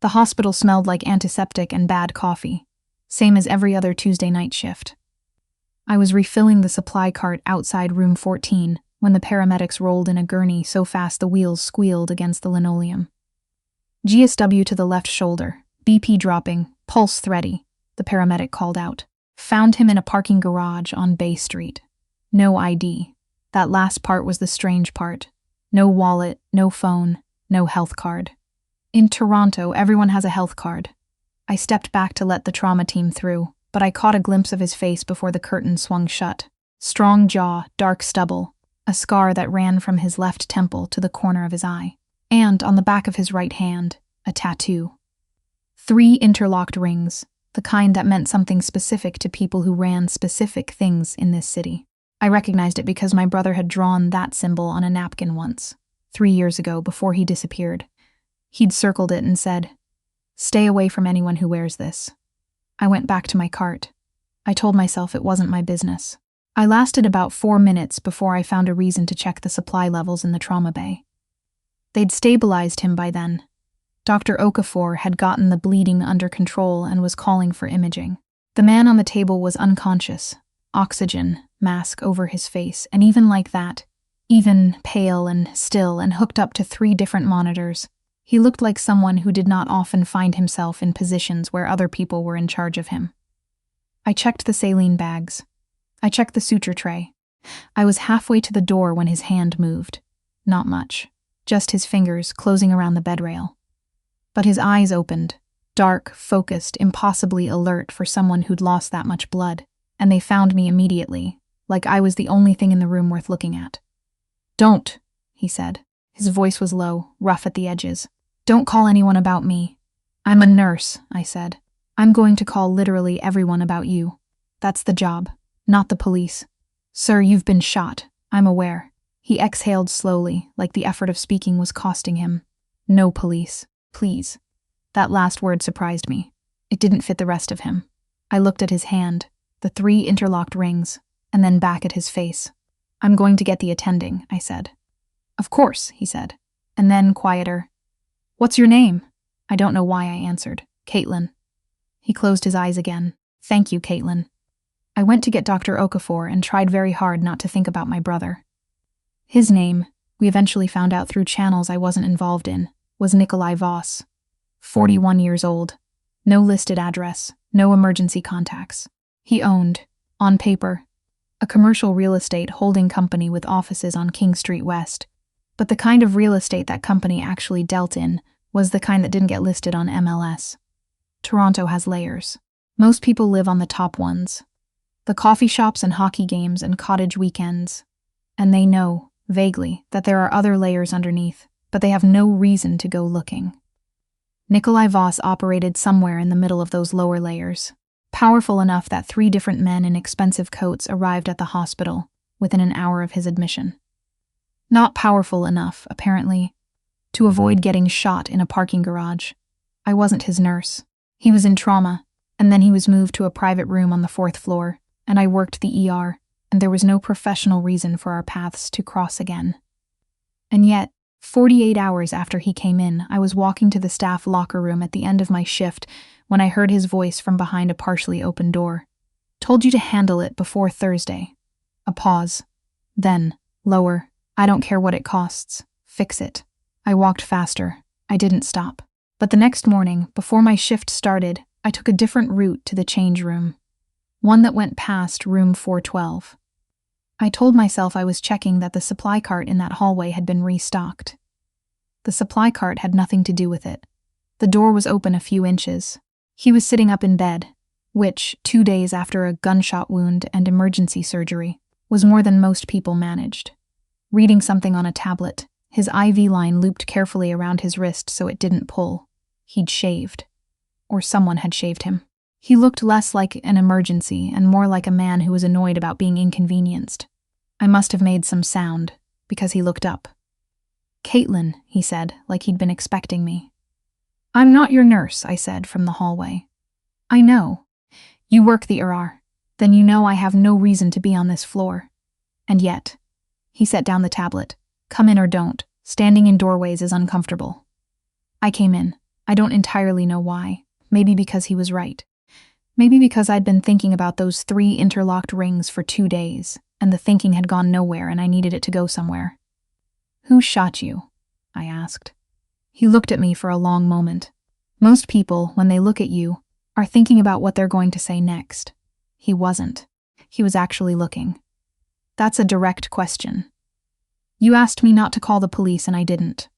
The hospital smelled like antiseptic and bad coffee, same as every other Tuesday night shift. I was refilling the supply cart outside room 14 when the paramedics rolled in a gurney so fast the wheels squealed against the linoleum. GSW to the left shoulder, BP dropping, pulse thready, the paramedic called out. Found him in a parking garage on Bay Street. No ID. That last part was the strange part. No wallet, no phone, no health card. In Toronto, everyone has a health card. I stepped back to let the trauma team through, but I caught a glimpse of his face before the curtain swung shut. Strong jaw, dark stubble, a scar that ran from his left temple to the corner of his eye. And on the back of his right hand, a tattoo. 3 interlocked rings, the kind that meant something specific to people who ran specific things in this city. I recognized it because my brother had drawn that symbol on a napkin once, 3 years ago before he disappeared. He'd circled it and said, "Stay away from anyone who wears this." I went back to my cart. I told myself it wasn't my business. I lasted about 4 minutes before I found a reason to check the supply levels in the trauma bay. They'd stabilized him by then. Dr. Okafor had gotten the bleeding under control and was calling for imaging. The man on the table was unconscious, oxygen mask over his face, and even like that, even pale and still and hooked up to 3 different monitors, he looked like someone who did not often find himself in positions where other people were in charge of him. I checked the saline bags. I checked the suture tray. I was halfway to the door when his hand moved. Not much, just his fingers closing around the bed rail. But his eyes opened, dark, focused, impossibly alert for someone who'd lost that much blood, and they found me immediately, like I was the only thing in the room worth looking at. "Don't," he said. His voice was low, rough at the edges. "Don't call anyone about me." "I'm a nurse," I said. "I'm going to call literally everyone about you. That's the job, not the police. Sir, you've been shot. I'm aware." He exhaled slowly, like the effort of speaking was costing him. "No police. Please." That last word surprised me. It didn't fit the rest of him. I looked at his hand, the 3 interlocked rings, and then back at his face. "I'm going to get the attending," I said. "Of course," he said. And then, quieter, "What's your name?" I don't know why I answered. "Caitlin." He closed his eyes again. "Thank you, Caitlin." I went to get Dr. Okafor and tried very hard not to think about my brother. His name, we eventually found out through channels I wasn't involved in, was Nikolai Voss. 41 years old. No listed address, no emergency contacts. He owned, on paper, a commercial real estate holding company with offices on King Street West. But the kind of real estate that company actually dealt in was the kind that didn't get listed on MLS. Toronto has layers. Most people live on the top ones. The coffee shops and hockey games and cottage weekends. And they know, vaguely, that there are other layers underneath, but they have no reason to go looking. Nikolai Voss operated somewhere in the middle of those lower layers, powerful enough that 3 different men in expensive coats arrived at the hospital within an hour of his admission. Not powerful enough, apparently, to avoid getting shot in a parking garage. I wasn't his nurse. He was in trauma, and then he was moved to a private room on the 4th floor, and I worked the ER, and there was no professional reason for our paths to cross again. And yet, 48 hours after he came in, I was walking to the staff locker room at the end of my shift when I heard his voice from behind a partially open door. "Told you to handle it before Thursday." A pause. Then, lower. "I don't care what it costs. Fix it." I walked faster. I didn't stop. But the next morning, before my shift started, I took a different route to the change room. One that went past room 412. I told myself I was checking that the supply cart in that hallway had been restocked. The supply cart had nothing to do with it. The door was open a few inches. He was sitting up in bed, which, 2 days after a gunshot wound and emergency surgery, was more than most people managed. Reading something on a tablet, his IV line looped carefully around his wrist so it didn't pull. He'd shaved. Or someone had shaved him. He looked less like an emergency and more like a man who was annoyed about being inconvenienced. I must have made some sound, because he looked up. "Caitlin," he said, like he'd been expecting me. "I'm not your nurse," I said from the hallway. "I know. You work the ER. Then you know I have no reason to be on this floor. And yet." He set down the tablet. "Come in or don't. Standing in doorways is uncomfortable." I came in. I don't entirely know why. Maybe because he was right. Maybe because I'd been thinking about those 3 interlocked rings for 2 days, and the thinking had gone nowhere and I needed it to go somewhere. "Who shot you?" I asked. He looked at me for a long moment. Most people, when they look at you, are thinking about what they're going to say next. He wasn't. He was actually looking. "That's a direct question. You asked me not to call the police and I didn't.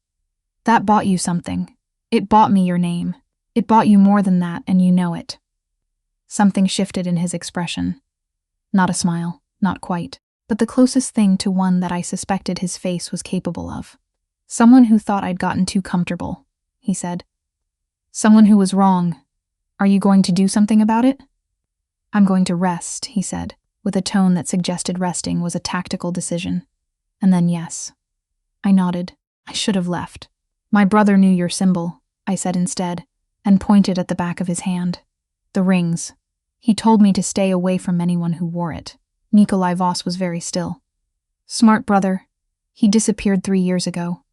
That bought you something. It bought me your name. It bought you more than that, and you know it." Something shifted in his expression. Not a smile, not quite, but the closest thing to one that I suspected his face was capable of. "Someone who thought I'd gotten too comfortable," he said. "Someone who was wrong. Are you going to do something about it?" "I'm going to rest," he said, with a tone that suggested resting was a tactical decision. And then yes. I nodded. I should have left. "My brother knew your symbol," I said instead, and pointed at the back of his hand. "The rings. He told me to stay away from anyone who wore it." Nikolai Voss was very still. "Smart brother. He disappeared 3 years ago."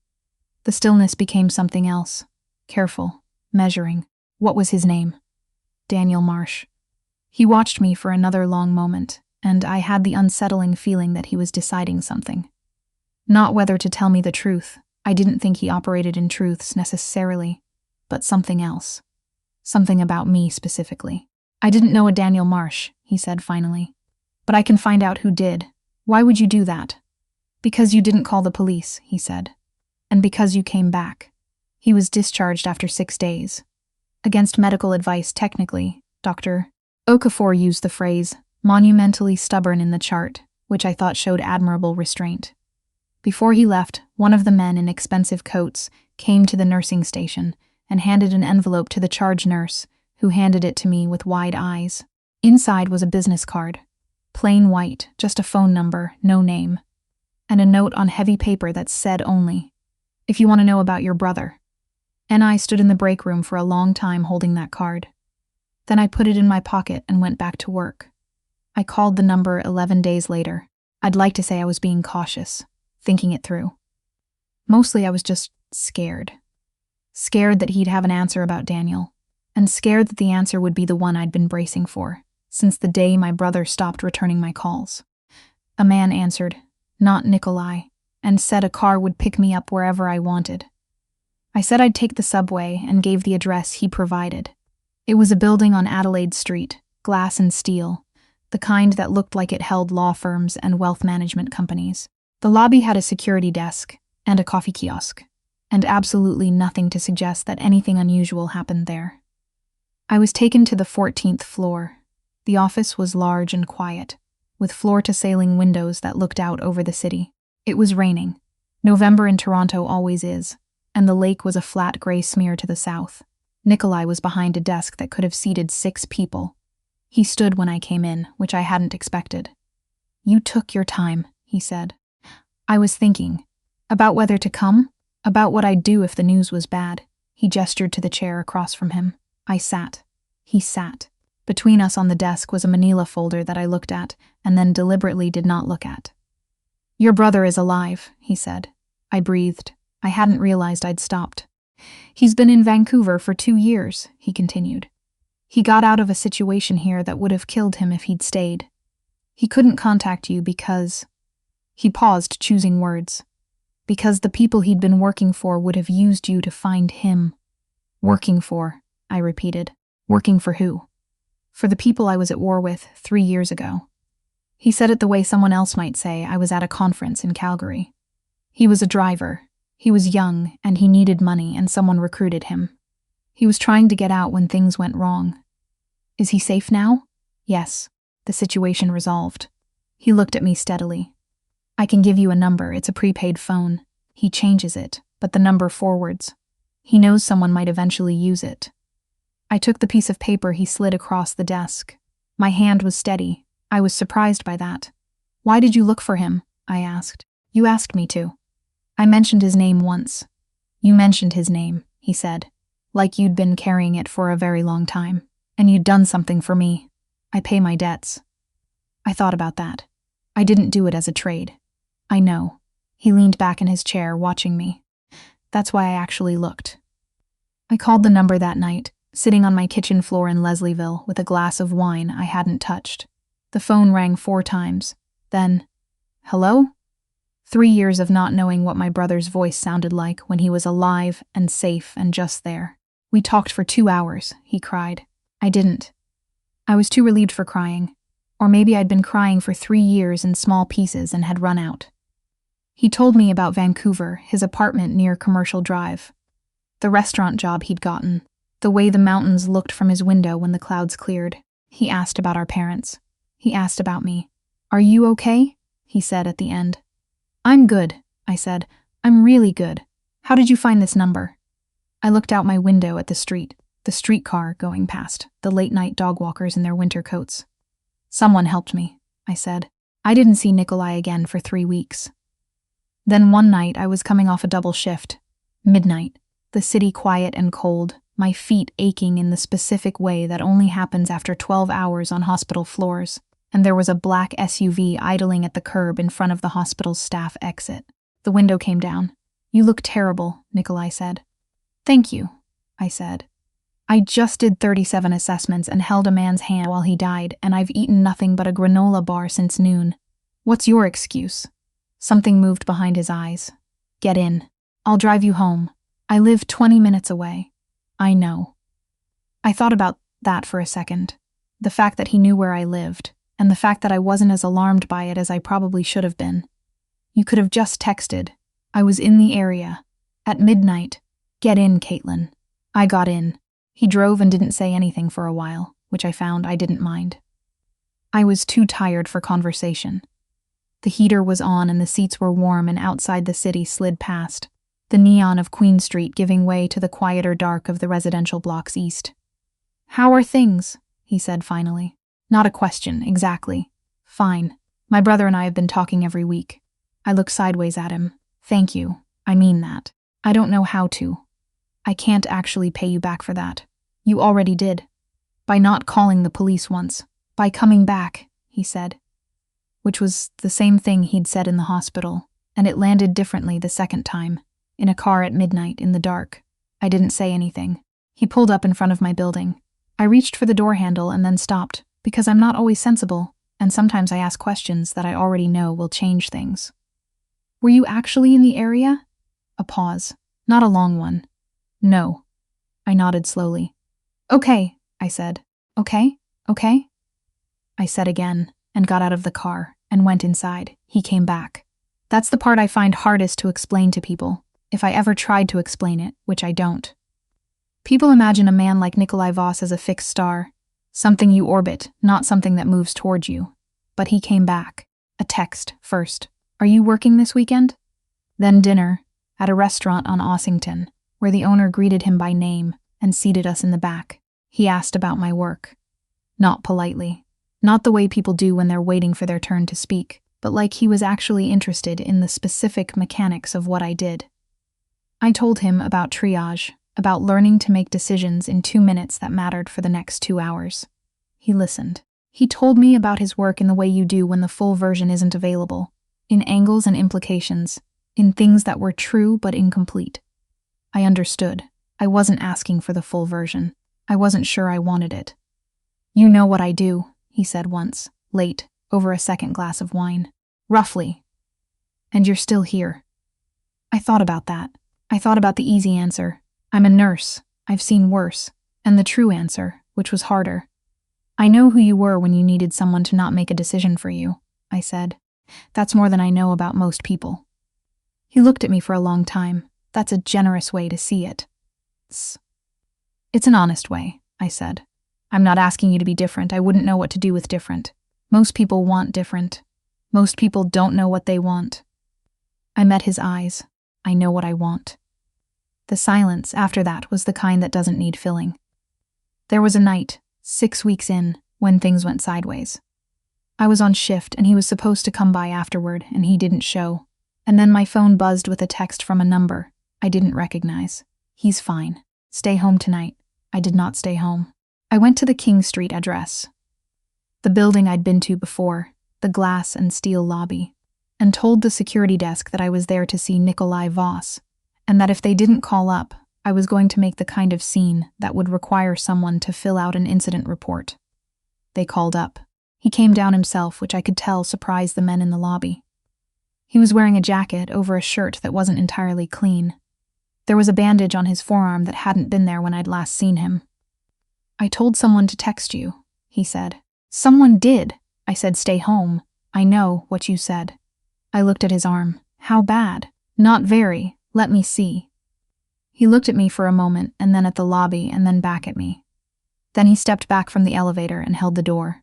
The stillness became something else. Careful. Measuring. "What was his name?" "Daniel Marsh." He watched me for another long moment, and I had the unsettling feeling that he was deciding something. Not whether to tell me the truth. I didn't think he operated in truths necessarily, but something else. Something about me specifically. "I didn't know a Daniel Marsh," he said finally. "But I can find out who did. Why would you do that?" "Because you didn't call the police," he said. "And because you came back. He was discharged after 6 days. Against medical advice, technically. Dr. Okafor used the phrase, monumentally stubborn in the chart, which I thought showed admirable restraint. Before he left, one of the men in expensive coats came to the nursing station and handed an envelope to the charge nurse, who handed it to me with wide eyes. Inside was a business card. Plain white, just a phone number, no name. And a note on heavy paper that said only, "If you want to know about your brother." And I stood in the break room for a long time holding that card. Then I put it in my pocket and went back to work. I called the number 11 days later. I'd like to say I was being cautious, thinking it through. Mostly I was just scared. Scared that he'd have an answer about Daniel, and scared that the answer would be the one I'd been bracing for, since the day my brother stopped returning my calls. A man answered, not Nikolai, and said a car would pick me up wherever I wanted. I said I'd take the subway and gave the address he provided. It was a building on Adelaide Street, glass and steel, the kind that looked like it held law firms and wealth management companies. The lobby had a security desk and a coffee kiosk, and absolutely nothing to suggest that anything unusual happened there. I was taken to the 14th floor. The office was large and quiet, with floor-to-ceiling windows that looked out over the city. It was raining. November in Toronto always is, and the lake was a flat gray smear to the south. Nikolai was behind a desk that could have seated 6 people. He stood when I came in, which I hadn't expected. "You took your time," he said. "I was thinking. About whether to come? About what I'd do if the news was bad." He gestured to the chair across from him. I sat. He sat. Between us on the desk was a manila folder that I looked at, and then deliberately did not look at. "Your brother is alive," he said. I breathed. I hadn't realized I'd stopped. "He's been in Vancouver for 2 years," he continued. "He got out of a situation here that would have killed him if he'd stayed. He couldn't contact you because..." He paused, choosing words. "Because the people he'd been working for would have used you to find him." "Working for," I repeated. "Working for who?" "For the people I was at war with 3 years ago." He said it the way someone else might say I was at a conference in Calgary. He was a driver. He was young, and he needed money, and someone recruited him. He was trying to get out when things went wrong. "Is he safe now?" "Yes. The situation resolved." He looked at me steadily. "I can give you a number. It's a prepaid phone. He changes it, but the number forwards. He knows someone might eventually use it." I took the piece of paper he slid across the desk. My hand was steady. I was surprised by that. "Why did you look for him?" I asked. "You asked me to." "I mentioned his name once." "You mentioned his name," he said, "like you'd been carrying it for a very long time. And you'd done something for me. I pay my debts." I thought about that. I didn't do it as a trade. "I know." He leaned back in his chair, watching me. "That's why I actually looked." I called the number that night, sitting on my kitchen floor in Leslieville with a glass of wine I hadn't touched. The phone rang 4 times. Then, hello? 3 years of not knowing what my brother's voice sounded like when he was alive and safe and just there. We talked for 2 hours, he cried. I didn't. I was too relieved for crying. Or maybe I'd been crying for 3 years in small pieces and had run out. He told me about Vancouver, his apartment near Commercial Drive, the restaurant job he'd gotten, the way the mountains looked from his window when the clouds cleared. He asked about our parents. He asked about me. Are you okay? He said at the end. I'm good, I said. I'm really good. How did you find this number? I looked out my window at the streetcar going past, the late-night dog walkers in their winter coats. Someone helped me, I said. I didn't see Nikolai again for 3 weeks. Then one night I was coming off a double shift. Midnight, the city quiet and cold, my feet aching in the specific way that only happens after 12 hours on hospital floors, and there was a black SUV idling at the curb in front of the hospital's staff exit. The window came down. You look terrible, Nikolai said. Thank you, I said. I just did 37 assessments and held a man's hand while he died, and I've eaten nothing but a granola bar since noon. What's your excuse? Something moved behind his eyes. Get in. I'll drive you home. I live 20 minutes away. I know. I thought about that for a second. The fact that he knew where I lived, and the fact that I wasn't as alarmed by it as I probably should have been. You could have just texted. I was in the area. At midnight. Get in, Caitlin. I got in. He drove and didn't say anything for a while, which I found I didn't mind. I was too tired for conversation. The heater was on and the seats were warm, and outside the city slid past, the neon of Queen Street giving way to the quieter dark of the residential blocks east. How are things? He said finally. Not a question, exactly. Fine. My brother and I have been talking every week. I looked sideways at him. Thank you. I mean that. I don't know how to. I can't actually pay you back for that. You already did. By not calling the police once. By coming back, he said. Which was the same thing he'd said in the hospital, and it landed differently the second time, in a car at midnight in the dark. I didn't say anything. He pulled up in front of my building. I reached for the door handle and then stopped, because I'm not always sensible, and sometimes I ask questions that I already know will change things. Were you actually in the area? A pause. Not a long one. No. I nodded slowly. Okay, I said. Okay? I said again, and got out of the car, and went inside. He came back. That's the part I find hardest to explain to people, if I ever tried to explain it, which I don't. People imagine a man like Nikolai Voss as a fixed star, something you orbit, not something that moves towards you. But he came back. A text, first. Are you working this weekend? Then dinner, at a restaurant on Ossington, where the owner greeted him by name and seated us in the back. He asked about my work. Not politely. Not the way people do when they're waiting for their turn to speak, but like he was actually interested in the specific mechanics of what I did. I told him about triage, about learning to make decisions in 2 minutes that mattered for the next 2 hours. He listened. He told me about his work in the way you do when the full version isn't available, in angles and implications, in things that were true but incomplete. I understood. I wasn't asking for the full version. I wasn't sure I wanted it. You know what I do, he said once, late, over a second glass of wine. Roughly. And you're still here. I thought about that. I thought about the easy answer. I'm a nurse. I've seen worse. And the true answer, which was harder. I know who you were when you needed someone to not make a decision for you, I said. That's more than I know about most people. He looked at me for a long time. That's a generous way to see it. It's an honest way, I said. I'm not asking you to be different. I wouldn't know what to do with different. Most people want different. Most people don't know what they want. I met his eyes. I know what I want. The silence after that was the kind that doesn't need filling. There was a night, 6 weeks in, when things went sideways. I was on shift and he was supposed to come by afterward, and he didn't show. And then my phone buzzed with a text from a number I didn't recognize. He's fine. Stay home tonight. I did not stay home. I went to the King Street address, the building I'd been to before, the glass and steel lobby, and told the security desk that I was there to see Nikolai Voss, and that if they didn't call up, I was going to make the kind of scene that would require someone to fill out an incident report. They called up. He came down himself, which I could tell surprised the men in the lobby. He was wearing a jacket over a shirt that wasn't entirely clean. There was a bandage on his forearm that hadn't been there when I'd last seen him. "I told someone to text you," he said. "Someone did." I said, "Stay home. I know what you said." I looked at his arm. "How bad?" "Not very. Let me see." He looked at me for a moment, and then at the lobby, and then back at me. Then he stepped back from the elevator and held the door.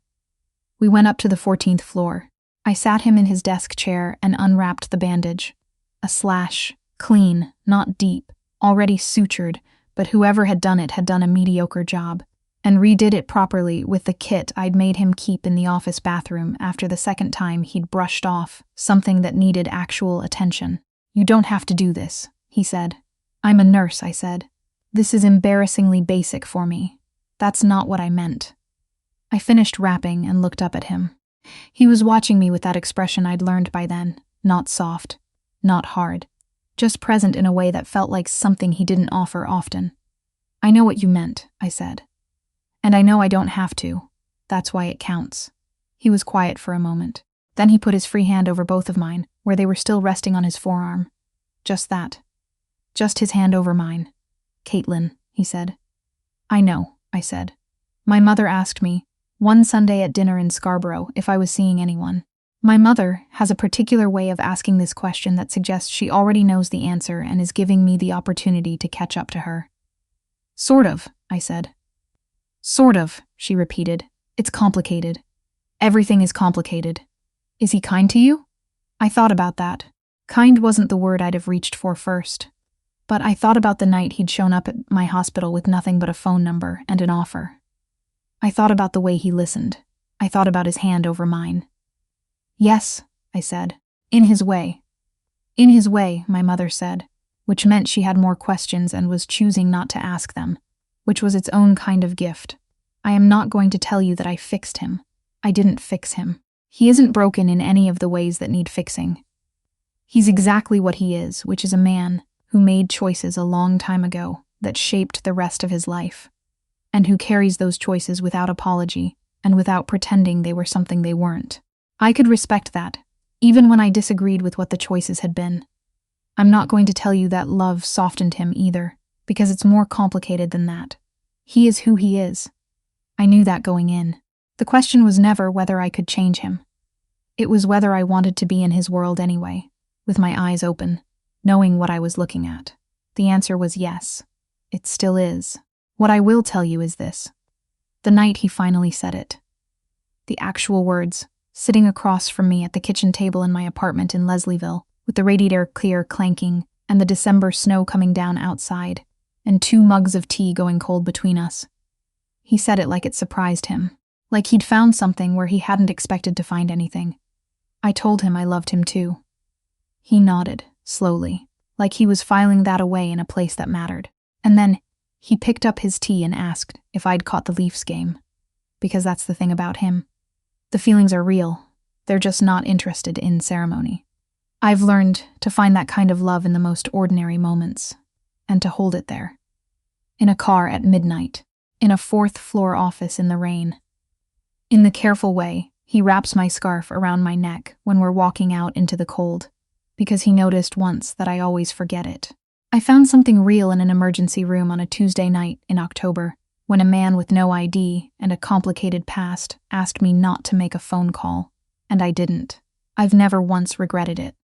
We went up to the 14th floor. I sat him in his desk chair and unwrapped the bandage. A slash, clean, not deep, already sutured, but whoever had done it had done a mediocre job, and redid it properly with the kit I'd made him keep in the office bathroom after the second time he'd brushed off something that needed actual attention. "You don't have to do this," he said. "I'm a nurse," I said. "This is embarrassingly basic for me. That's not what I meant." I finished wrapping and looked up at him. He was watching me with that expression I'd learned by then, not soft, not hard, just present in a way that felt like something he didn't offer often. "I know what you meant," I said. "And I know I don't have to. That's why it counts." He was quiet for a moment. Then he put his free hand over both of mine, where they were still resting on his forearm. Just that. Just his hand over mine. "Caitlin," he said. "I know," I said. "My mother asked me, one Sunday at dinner in Scarborough, if I was seeing anyone. My mother has a particular way of asking this question that suggests she already knows the answer and is giving me the opportunity to catch up to her." "Sort of," I said. "Sort of," she repeated. "It's complicated. Everything is complicated. Is he kind to you?" I thought about that. Kind wasn't the word I'd have reached for first. But I thought about the night he'd shown up at my hospital with nothing but a phone number and an offer. I thought about the way he listened. I thought about his hand over mine. "Yes," I said. "In his way." "In his way," my mother said, which meant she had more questions and was choosing not to ask them, which was its own kind of gift. I am not going to tell you that I fixed him. I didn't fix him. He isn't broken in any of the ways that need fixing. He's exactly what he is, which is a man who made choices a long time ago that shaped the rest of his life, and who carries those choices without apology and without pretending they were something they weren't. I could respect that, even when I disagreed with what the choices had been. I'm not going to tell you that love softened him either, because it's more complicated than that. He is who he is. I knew that going in. The question was never whether I could change him. It was whether I wanted to be in his world anyway, with my eyes open, knowing what I was looking at. The answer was yes. It still is. What I will tell you is this. The night he finally said it. The actual words, sitting across from me at the kitchen table in my apartment in Leslieville, with the radiator clear clanking and the December snow coming down outside, and 2 mugs of tea going cold between us. He said it like it surprised him, like he'd found something where he hadn't expected to find anything. I told him I loved him too. He nodded, slowly, like he was filing that away in a place that mattered. And then he picked up his tea and asked if I'd caught the Leafs game. Because that's the thing about him. The feelings are real. They're just not interested in ceremony. I've learned to find that kind of love in the most ordinary moments, and to hold it there. In a car at midnight, in a 4th-floor office in the rain. In the careful way, he wraps my scarf around my neck when we're walking out into the cold, because he noticed once that I always forget it. I found something real in an emergency room on a Tuesday night in October, when a man with no ID and a complicated past asked me not to make a phone call, and I didn't. I've never once regretted it.